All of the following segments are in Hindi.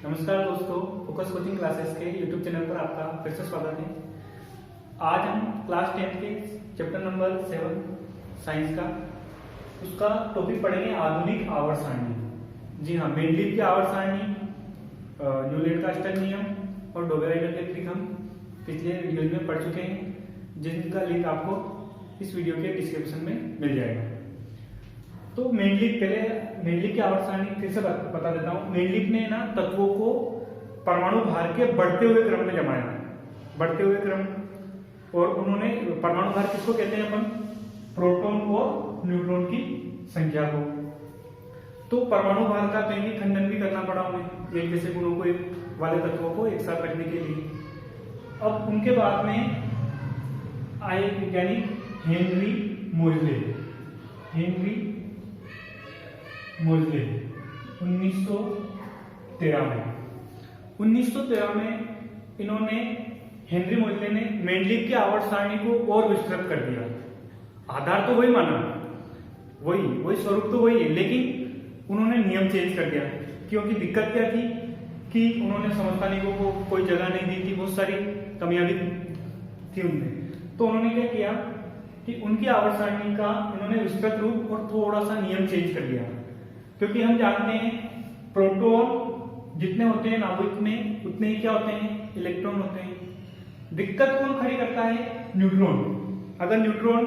नमस्कार दोस्तों, फोकस कोचिंग क्लासेस के यूट्यूब चैनल पर आपका फिर से स्वागत है। आज हम क्लास 10 के चैप्टर नंबर 7 साइंस का उसका टॉपिक पढ़ेंगे आधुनिक आवर्त सारणी। जी हाँ, मेंडलीव की आवर्त सारणी, न्यूलैंड का अष्टक नियम और डोबेराइडर के ट्रिक हम पिछले वीडियो में पढ़ चुके हैं, जिनका लिंक आपको इस वीडियो के डिस्क्रिप्शन में मिल जाएगा। तो मेंडलीव की आवर्त सारणी फिर से बता देता हूँ। मेंडलीव ने ना तत्वों को परमाणु भार के बढ़ते हुए क्रम में जमाया, बढ़ते हुए क्रम। और उन्होंने परमाणु भार किसको कहते हैं अपन? प्रोटॉन और न्यूट्रॉन की संख्या को। तो परमाणु भार का कहीं खंडन भी करना पड़ा उन्हें, एक जैसे गुणों को वाले तत्वों को एक साथ रखने के लिए। अब उनके बाद में आए वैज्ञानिक हेनरी मोजले 1913 में इन्होंने हेनरी मोजले ने मेंडलीव की आवर्त सारणी को और विस्तृत कर दिया। आधार तो वही माना, वही स्वरूप तो वही है, लेकिन उन्होंने नियम चेंज कर दिया। क्योंकि दिक्कत क्या थी कि उन्होंने समस्थानिकों को कोई जगह नहीं दी थी, बहुत सारी कमियां भी थी उनमें। तो उन्होंने क्या किया कि उनकी आवर्त सारणी का इन्होंने विस्तृत रूप और थोड़ा सा नियम चेंज कर दिया। क्योंकि हम जानते हैं प्रोटॉन जितने होते हैं नाभिक में, उतने ही क्या होते हैं? इलेक्ट्रॉन होते हैं। दिक्कत कौन खड़ी करता है? न्यूट्रॉन। अगर न्यूट्रॉन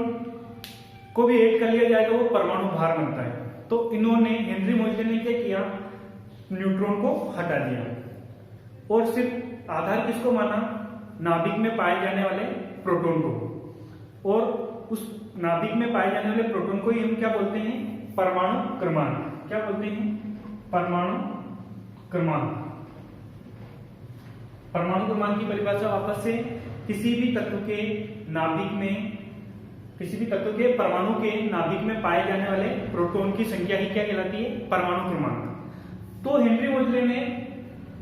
को भी ऐड कर लिया जाए तो वो परमाणु भार बनता है। तो इन्होंने हेनरी मोजले ने क्या किया? न्यूट्रॉन को हटा दिया और सिर्फ आधार किसको माना? नाभिक में पाए जाने वाले प्रोटॉन को। और उस नाभिक में पाए जाने वाले प्रोटॉन को ही हम क्या बोलते हैं? परमाणु क्रमांक। क्या बोलते हैं? परमाणु क्रमांक। परमाणु क्रमांक की परिभाषा वापस से किसी भी तत्व के नाभिक में, किसी भी तत्व के परमाणु के नाभिक में पाए जाने वाले प्रोटॉन की संख्या ही क्या कहलाती है? परमाणु क्रमांक। तो हेनरी मोजले ने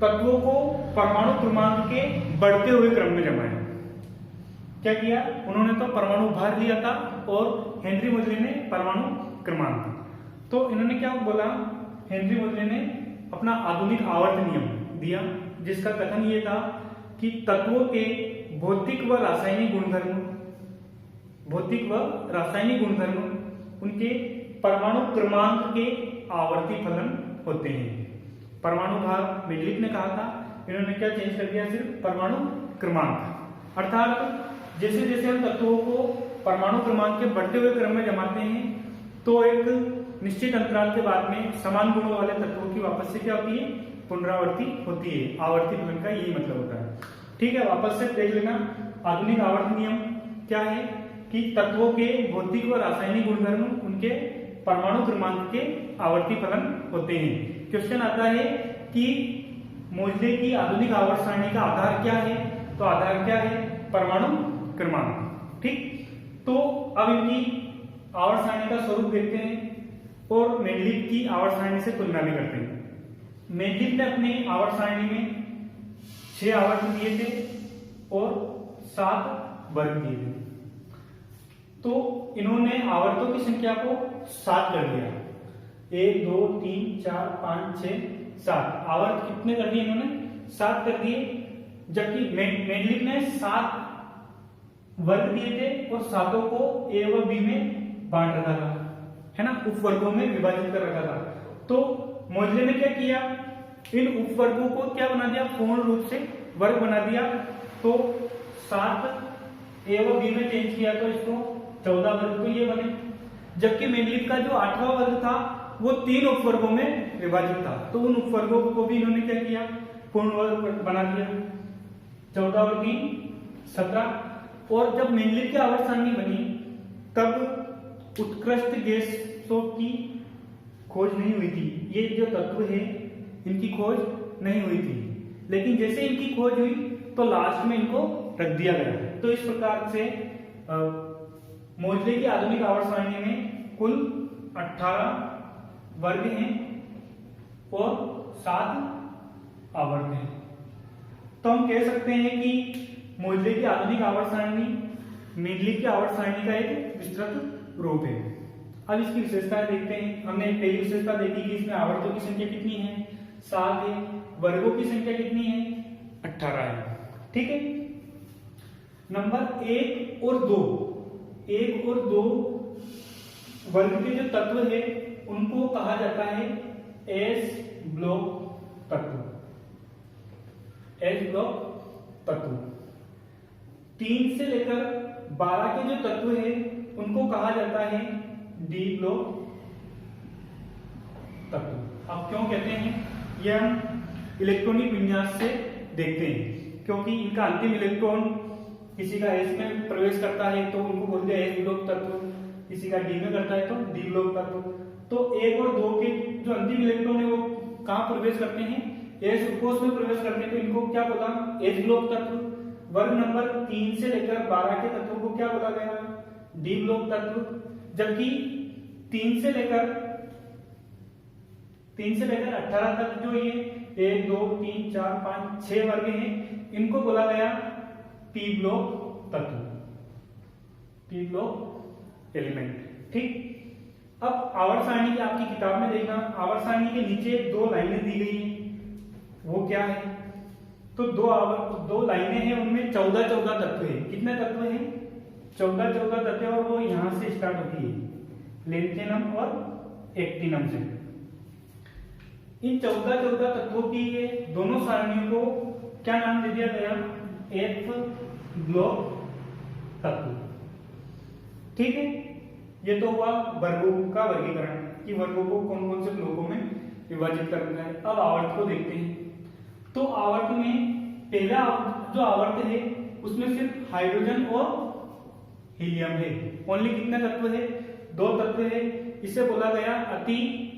तत्वों को परमाणु क्रमांक के बढ़ते हुए क्रम में जमाया। क्या किया उन्होंने? तो परमाणु भार लिया था और हेनरी मोजले ने परमाणु क्रमांक। तो इन्होंने क्या बोला? हेनरी मोजले ने अपना आधुनिक आवर्त नियम दिया, जिसका कथन ये था कि तत्वों के भौतिक व रासायनिक गुणधर्म उनके परमाणु क्रमांक के आवर्ती फलन होते हैं। परमाणु भार मेंडलीव ने कहा था, इन्होंने क्या चेंज कर दिया? सिर्फ परमाणु क्रमांक। अर्थात जैसे जैसे हम तत्वों को परमाणु क्रमांक के बढ़ते हुए क्रम में जमाते हैं, तो एक निश्चित अंतराल के बाद में समान गुणों वाले तत्वों की वापस से क्या होती है? पुनरावृत्ति होती है। आवर्ती फलन का यही मतलब होता है। ठीक है, वापस से देख लेना। आधुनिक आवर्त नियम क्या है कि तत्वों के भौतिक व रासायनिक गुणधर्म उनके परमाणु क्रमांक के आवर्ती फलन होते हैं। क्वेश्चन आता है कि मोजले की आधुनिक आवर्त सारणी का आधार क्या है? तो आधार क्या है? परमाणु क्रमांक। ठीक, तो अब इनकी आवर्त सारणी का स्वरूप देखते हैं और मेंडलीव की आवर्त सारणी से तुलना भी करते हैं। मेंडलीव ने अपने आवर्त सारणी में 6 आवर्त दिए थे और 7 वर्ग दिए थे। तो इन्होंने आवर्तों की संख्या को 7 कर दिया। 1 2 3 4 5 6 7 आवर्त कितने कर दिए इन्होंने? 7 कर दिए। जबकि मेंडलीव ने 7 वर्ग दिए थे और 7 को ए व बी में बांट रखा था, है ना, उपवर्गों में विभाजित कर रखा था। तो मोजले ने क्या किया? इन उपवर्गों को क्या बना दिया? पूर्ण रूप से वर्ग बना दिया। तो 7 ए व बी में चेंज किया तो इसको 14 वर्ग तो ये बने। जबकि मेंडलीव का जो 8वां वर्ग था वो 3 उपवर्गों में विभाजित था, तो उन उपवर्गों को भी इन्होंने क्या किया? पूर्ण वर्ग बना दिया। 14 और 3 17। और जब मेंडलीव की आवर्त सारणी बनी तब उत्कृष्ट गैसों की खोज नहीं हुई थी। ये जो तत्व है इनकी खोज नहीं हुई थी, लेकिन जैसे इनकी खोज हुई तो लास्ट में इनको रख दिया गया। तो इस प्रकार से मोजले की आधुनिक आवर्त सारणी में कुल 18 वर्ग हैं और 7 आवर्त हैं। तो हम कह सकते हैं कि मोजले की आधुनिक आवर्त सारणी मेंडलीव की आवर्त सारणी का एक विस्तृत रूप है। अब इसकी विशेषताएं देखते हैं। हमने पहली विशेषता देखी कि इसमें आवर्तों की संख्या कितनी है? 7 है, वर्गों की संख्या कितनी है 18 है। ठीक है, नंबर 1 और 2, 1 और 2 वर्ग के जो तत्व है उनको कहा जाता है एस ब्लॉक तत्व, एस ब्लॉक तत्व। 3 से लेकर 12 के जो तत्व है उनको कहा जाता है डी ब्लॉक तत्व। अब क्यों कहते हैं, यह हम इलेक्ट्रॉनिक विन्यास से देखते हैं, क्योंकि इनका अंतिम इलेक्ट्रॉन किसी का एस में प्रवेश करता है तो उनको बोलते हैं एस ब्लॉक तत्व, किसी का डी में करता है तो डी ब्लॉक तत्व। तो 1 और 2 के जो अंतिम इलेक्ट्रॉन है वो कहां प्रवेश करते हैं, एस कोष में प्रवेश करते हैं, तो इनको क्या बोला, एस ब्लॉक तत्व। वर्ग नंबर 3 से लेकर 12 के तत्वों को क्या बोला गया, डी ब्लॉक तत्व। जबकि 3 से लेकर 18 तक जो ये 1 2 3 4 5 6 वर्ग हैं, इनको बोला गया पी ब्लॉक तत्व, पी ब्लॉक एलिमेंट। ठीक, अब आवर्त सारणी की आपकी किताब में देखना, आवर्त सारणी के नीचे 2 लाइनें दी गई हैं, वो क्या है, तो 2 लाइनें हैं, उनमें 14 तत्व है। कितने तत्व हैं, 14 तत्व, और वो यहां से स्टार्ट होती है, लेंथेनम और एक्टिनम से। इन 14 तत्वों की ये दोनों सारणियों को क्या नाम दे दिया गया, एफ ब्लॉक तत्व। ठीक है, ये तो हुआ वर्गों का वर्गीकरण कि वर्गों को कौन कौन से ब्लॉकों में विभाजित करना है। अब आवर्त को देखते हैं। तो आवर्त में पहला जो आवर्त है उसमें सिर्फ हाइड्रोजन और हीलियम है। ओनली कितने तत्व है, 2 तत्व है। इसे बोला गया अति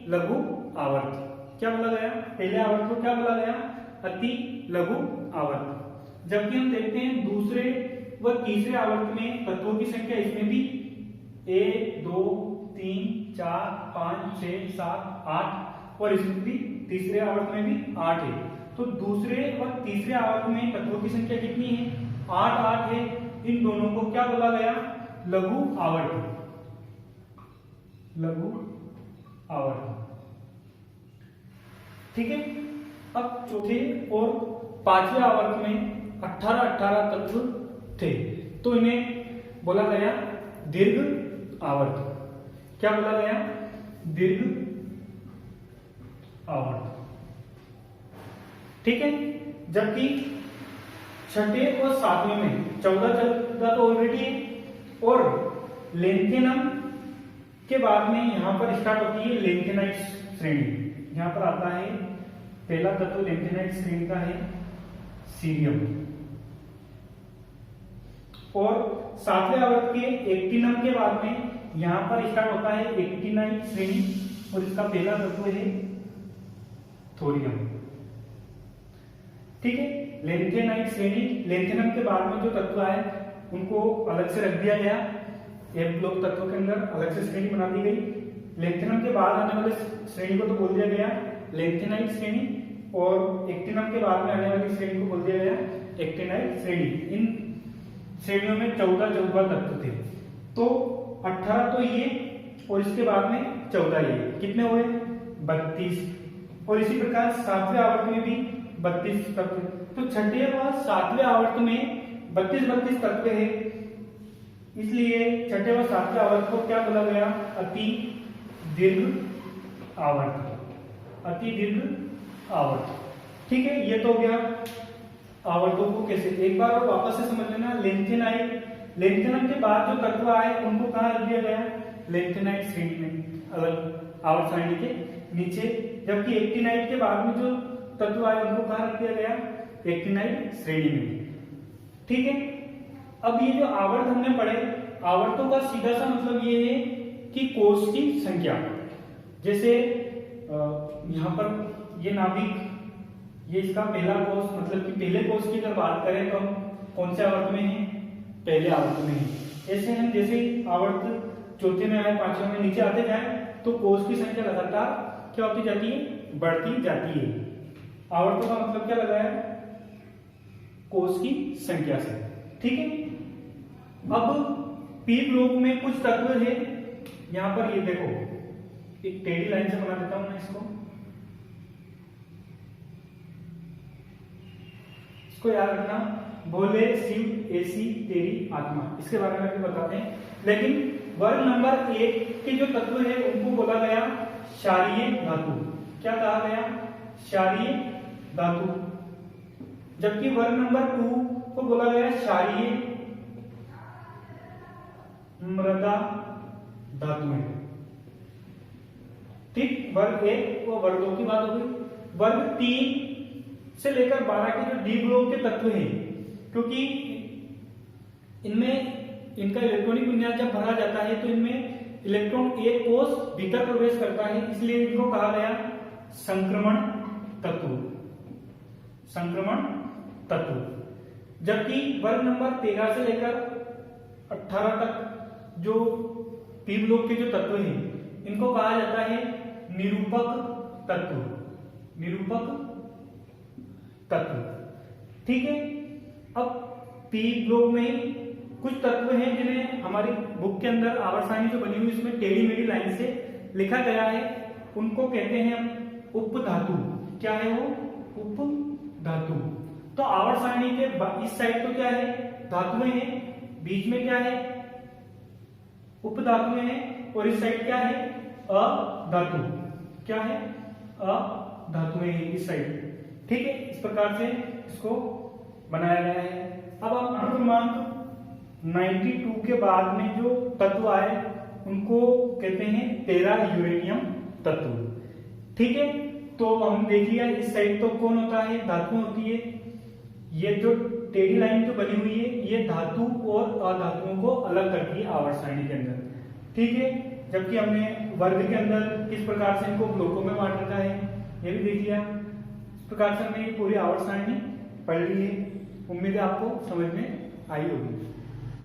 लघु आवर्त। क्या बोला गया, पहले आवर्त को क्या बोला गया, अति लघु आवर्त। जबकि हम देखते हैं दूसरे व तीसरे आवर्त में तत्वों की संख्या इसमें भी 1 2 3 4 5 6 7 8 और इसमें भी तीसरे आवर्त में भी 8 है। तो दूसरे व तीसरे आवर्त में तत्वों की संख्या कितनी है, 8 है। इन दोनों को क्या बोला गया, लघु आवर्त, लघु आवर्त। ठीक है, अब चौथे और पांचवें आवर्त में 18 तत्व थे, तो इन्हें बोला गया दीर्घ आवर्त। क्या बोला गया, दीर्घ आवर्त। ठीक है, जबकि छठे और सातवें में 14 तो ऑलरेडी है, और लेंथेनम के बाद में यहां पर स्टार्ट होती है लेंथेनाइट श्रेणी। यहां पर आता है पहला तत्व लेंथेनाइट श्रेणी का है सीरियम, और सातवें आवर्त के एक्टिनम के बाद में यहां पर स्टार्ट होता है एक्टिनाइट श्रेणी, और इसका पहला तत्व है थोरियम। ठीक है, लेंथेनाइट श्रेणी, लेंथेनम के बाद में जो तत्व आए उनको अलग से रख दिया गया, एफ ब्लॉक तत्व के अंदर अलग से श्रेणी बना दी गई। लेंथेनम के बाद आने वाले श्रेणी को तो बोल दिया गया लेंथेनाइट श्रेणी, और एक्टिनम के बाद में आने वाली श्रेणी को बोल दिया गया एक्टिनाइट श्रेणी। इन श्रेणियों में 14 तत्व थे, तो 18 तो ये, और इसके बाद में 14 ये, कितने हुए 32। और इसी प्रकार सातवें आवर्त में भी 32 तत्व। तो छठे व सातवें आवर्त में 32 तत्व है, इसलिए छठे व सातवें आवर्त को क्या बोला गया, अति दीर्घ आवर्त, अति दीर्घ आवर्त। ठीक है, ये तो हो गया आवर्तों को कैसे। एक बार और वापस से समझ लेना, लेंथेनम के बाद जो तत्व आए उनको कहां रख दिया गया, लेंथेनाइट श्रेणी में, अलग आवर्त सारणी के नीचे। जबकि एक्टिनाइट के बाद में जो तत्व आए उनको कहां रख दिया गया, एक्टिनाइट श्रेणी में। ठीक है, अब ये जो आवर्त हमने पढ़े, आवर्तों का सीधा सा मतलब ये है कि कोष की संख्या। जैसे यहां पर ये नाभिक, ये इसका पहला कोष, मतलब कि पहले कोष की अगर बात करें तो हम कौन से आवर्त में है, पहले आवर्त में है। ऐसे हम जैसे आवर्त चौथे में आए, पांचवें में नीचे आते जाए तो कोष की संख्या लगातार क्या होती जाती है, बढ़ती जाती है। आवर्तों का मतलब क्या लगाया, कोष की संख्या से। ठीक है, अब पी ब्लॉक में कुछ तत्व है, यहां पर ये देखो, एक टेढ़ी लाइन से बना देता हूं मैं इसको। इसको याद रखना, भोले शिव ऐसी तेरी आत्मा, इसके बारे में भी बताते हैं। लेकिन वर्ग नंबर 1 के जो तत्व है उनको बोला गया क्षारीय धातु। क्या कहा गया? क्षारीय धातु। जबकि वर्ग नंबर 2 को बोला गया क्षारीय मृदा धातुएं। ठीक, वर्ग 1 व वर्ग 2 की बात हो गई। वर्ग 3 से लेकर 12 के जो डी ब्लॉक के तत्व हैं, क्योंकि इनमें इनका इलेक्ट्रॉनिक विन्यास जब भरा जाता है तो इनमें इलेक्ट्रॉन एक कोष भीतर प्रवेश करता है, इसलिए इनको कहा गया संक्रमण तत्व। संक्रमण तत्व। जबकि वर्ग नंबर 13 से लेकर 18 तक जो पी ब्लॉक के जो तत्व हैं इनको कहा जाता है निरूपक तत्व। निरूपक तत्व। ठीक है। अब पी ब्लॉक में कुछ तत्व हैं जिन्हें हमारी बुक के अंदर आवर्त सारणी जो बनी हुई इसमें टेढ़ी मेढ़ी लाइन से लिखा गया है, उनको कहते हैं उपधातु। क्या है वो? उपधातु। तो आवर्त सारणी के इस साइड तो क्या है? धातुएं हैं, बीच में क्या है? उपधातुएं हैं, और इस साइड क्या है? अधातु। क्या है? अधातुएं हैं इस साइड। ठीक है, इस प्रकार से इसको बनाया गया है। अब आप क्रमांक 92 के बाद में जो तत्व आए उनको कहते हैं टेरा यूरेनियम तत्व। ठीक है, तो हम देख लिया इस साइड तो कौन होता है? धातु होती है। ये जो टेढ़ी लाइन जो बनी हुई है ये धातु और अधातुओं को अलग करती है आवर्त सारणी के अंदर। ठीक है, जबकि हमने वर्ग के अंदर किस प्रकार से इनको ब्लॉकों में बांट रखा है ये भी देख लिया। इस प्रकार से हमने ये पूरी आवर्त सारणी पढ़ ली है। उम्मीद है आपको समझ में आई होगी।